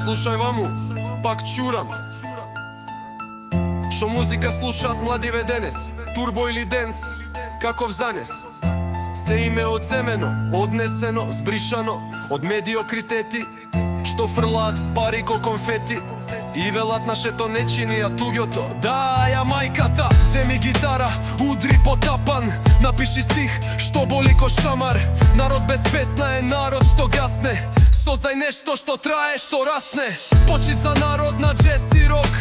Слушај ваму, пак чурам. Шо музика слушаат младиве денес, турбо или денс, каков занес. Се име одземено, однесено, збришано од медиокритети, што фрлаат пари ко конфети и велат нашето не чини, а туѓото. Да, ја мајката, земи гитара, удри потапан, напиши стих што боли ко шамар. Народ без песна е народ што гасне. Создај нешто што трае, што расне. Почит за народ на джез и рок,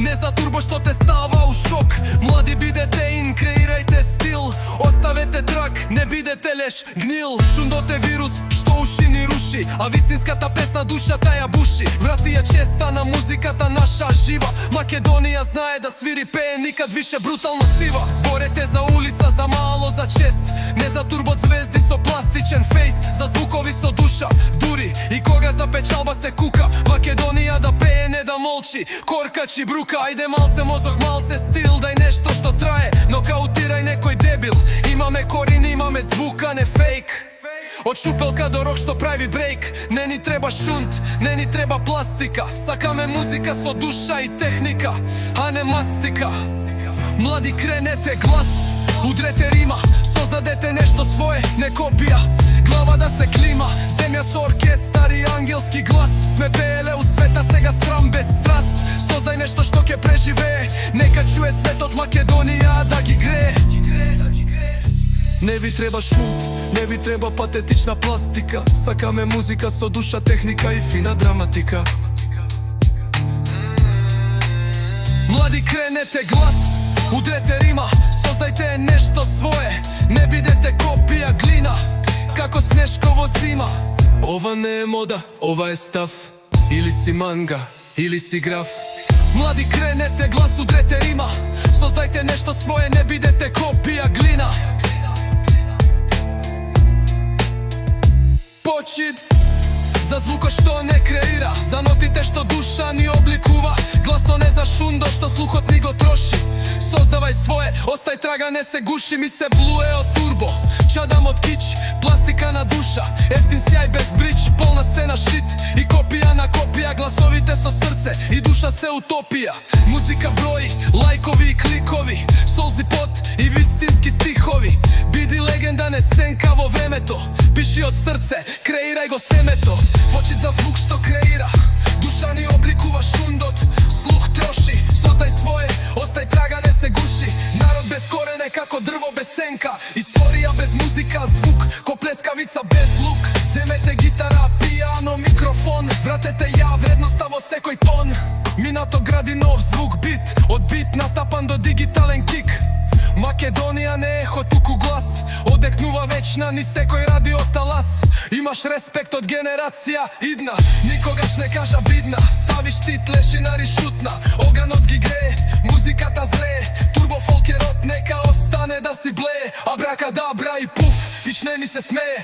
не за турбо што те става у шок. Млади бидете ин, креирајте стил, оставете трак, не бидете леш гнил. Шундот е вирус што уши ни руши, а вистинската песна душата ја буши. Врати ја честа на музиката наша жива. Македонија знае да свири, пее никад више брутално сива. Зборете за улица, за мало, за чест, не за турбот звезди со пластичен фейс, за звукови со душа, дури и кога за печалба се кука. Македонија да пее, не да молчи, коркачи брука. Ајде малце мозок, малце стил, дај нешто што трае, нокаутирај некој дебил. Имаме корени, имаме звука, не фейк. Од шупелка до рок што прави брейк. Не ни треба шунт, не ни треба пластика. Сакаме музика со душа и техника, а не мастика. Млади, кренете глас, удрете рима, создадете нешто свое, не копија. Глава да се клима, земја со оркестар и ангелски глас. Сме пееле у света, сега срам без страст. Создај нешто што ќе преживее, нека чуе светот Македонија да ги грее. Не ви треба шунт, не ви треба патетична пластика. Сакаме музика со душа, техника и фина драматика. Млади, кренете глас, удрете рима, создајте нешто свое, не бидете копија глина, како снешково зима. Ова не е мода, ова е став, или си манга, или си граф. Млади, кренете глас, удрете рима, создајте нешто свое, не бидете копија глина. Почит за звукот што не креира, за нотите што душа ни обликува. Гласно не за шундо што слухот ни го троши. Создавај свое, остај трага, не се гуши. Ми се блуе од турбо, чадам од кич, пластика на душа, ефтин сјај без брич, полна сцена шит и копија на копија. Гласовите со срце и душа се утопија. Музика брои, лајкови и кликови, солзи пот и вистински стихови. Биди легенда, не сенка во времето, пиши од срце, креирај го семето. Почит за звук што креира, душа ни обликува шундот, слух троши. Создај свое, остај трага, не се гуши. Народ без корене како дрво без сенка, историја без музика, звук ко плескавица без лук. Земете гитара, пијано, микрофон, вратете ја вредноста во секој тон. Минато гради нов звук, бит, од бит натапан до дигитален кик. Македонија не ехо, туку глас, одекнува вечна ни секој радио талас. Имаш респект од генерација идна, никогаш не кажа бидна. Ставиш ти тлешинари шутна, оганот ги грее, музиката зрее. Турбо фолкерот нека остане да си блее, абракадабра и пуф, вич не ни се смее.